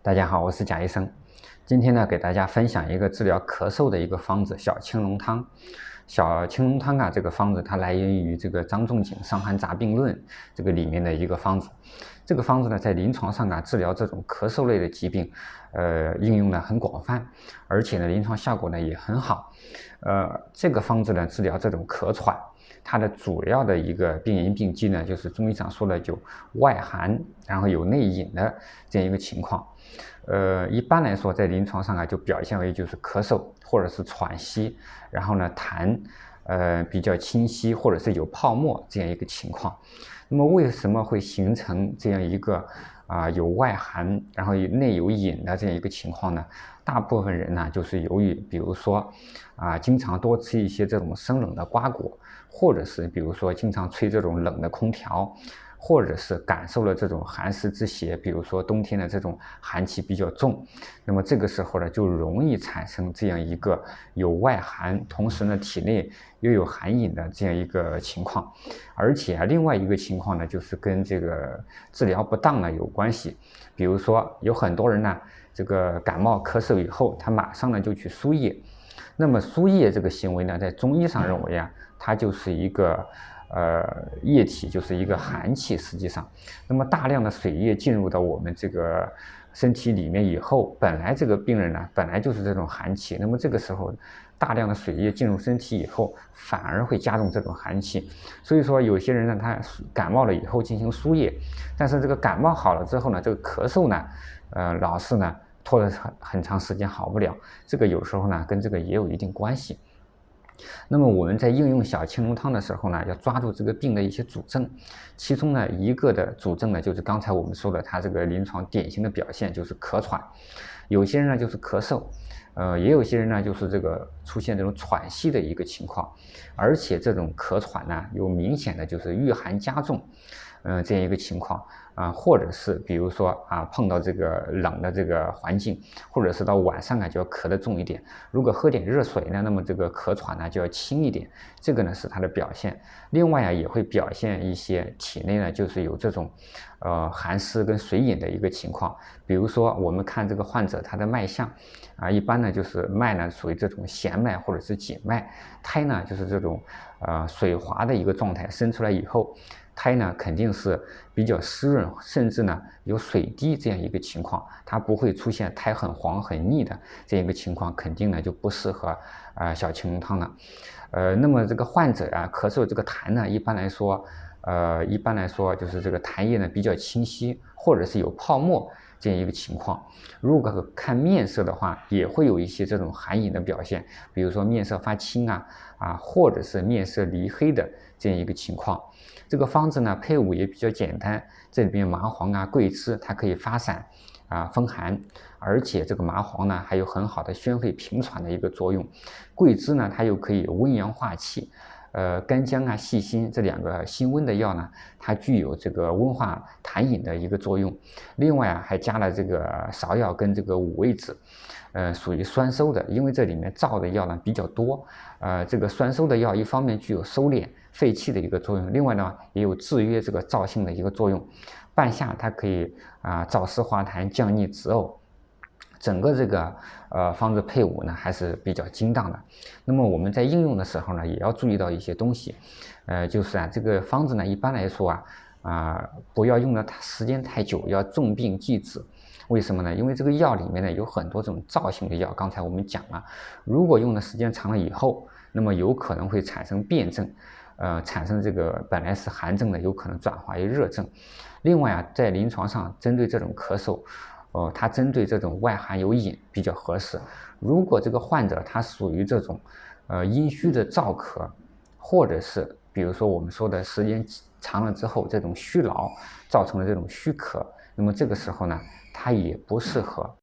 大家好，我是贾医生。今天呢，给大家分享一个治疗咳嗽的一个方子——小青龙汤。小青龙汤啊，这个方子它来源于这个张仲景《伤寒杂病论》这个里面的一个方子。这个方子呢，在临床上啊，治疗这种咳嗽类的疾病，应用呢很广泛，而且呢，临床效果呢也很好。这个方子呢，治疗这种咳喘，它的主要的一个病因病机呢，就是中医上说的就外寒，然后有内饮的这样一个情况。一般来说，在临床上啊，就表现为就是咳嗽或者是喘息，然后呢痰比较清晰，或者是有泡沫这样一个情况。那么为什么会形成这样一个有外寒，然后内有饮的这样一个情况呢？大部分人呢，就是由于比如说经常多吃一些这种生冷的瓜果，或者是比如说经常吹这种冷的空调，或者是感受了这种寒湿之邪，比如说冬天的这种寒气比较重，那么这个时候呢，就容易产生这样一个有外寒，同时呢体内又有寒饮的这样一个情况。而且另外一个情况呢，就是跟这个治疗不当呢有关系。比如说有很多人呢，这个感冒咳嗽以后，他马上呢就去输液。那么输液这个行为呢，在中医上认为它就是一个液体，就是一个寒气。实际上，那么大量的水液进入到我们这个身体里面以后，本来这个病人呢，本来就是这种寒气，那么这个时候大量的水液进入身体以后，反而会加重这种寒气。所以说有些人呢，他感冒了以后进行输液，但是这个感冒好了之后呢，这个咳嗽呢，老是呢拖了很长时间好不了，这个有时候呢跟这个也有一定关系。那么我们在应用小青龙汤的时候呢，要抓住这个病的一些主症，其中呢一个的主症呢，就是刚才我们说的，它这个临床典型的表现就是咳喘，有些人呢就是咳嗽，也有些人呢就是这个出现这种喘息的一个情况，而且这种咳喘呢有明显的就是遇寒加重，这样一个情况或者是比如说碰到这个冷的这个环境，或者是到晚上就要咳得重一点。如果喝点热水呢，那么这个咳喘呢就要轻一点。这个呢是它的表现。另外也会表现一些体内呢就是有这种寒湿跟水饮的一个情况。比如说我们看这个患者他的脉象一般呢就是脉呢属于这种弦脉或者是紧脉，苔呢就是这种水滑的一个状态，生出来以后。苔呢肯定是比较湿润，甚至呢有水滴这样一个情况，它不会出现苔很黄很腻的这样一个情况，肯定呢就不适合小青龙汤了。那么这个患者咳嗽这个痰呢，一般来说就是这个痰液呢比较清晰，或者是有泡沫这样一个情况。如果看面色的话，也会有一些这种寒饮的表现，比如说面色发青或者是面色黧黑的这样一个情况。这个方子呢配伍也比较简单，这里边麻黄桂枝它可以发散风寒，而且这个麻黄呢还有很好的宣肺平喘的一个作用，桂枝呢它又可以温阳化气。干姜细辛这两个辛温的药呢，它具有这个温化痰饮的一个作用。另外还加了这个芍药跟这个五味子，属于酸收的，因为这里面燥的药呢比较多。这个酸收的药一方面具有收敛肺气的一个作用，另外呢也有制约这个燥性的一个作用。半夏它可以燥湿化痰、降逆止呕。整个这个方子配伍呢还是比较精当的。那么我们在应用的时候呢，也要注意到一些东西，就是这个方子呢一般来说不要用的时间太久，要重病忌止。为什么呢？因为这个药里面呢有很多这种燥性的药，刚才我们讲了，如果用的时间长了以后，那么有可能会产生变症，产生这个本来是寒症的，有可能转化为热症。另外在临床上针对这种咳嗽，它针对这种外寒有饮比较合适。如果这个患者他属于这种阴虚的燥咳，或者是比如说我们说的时间长了之后这种虚劳造成的这种虚咳，那么这个时候呢，它也不适合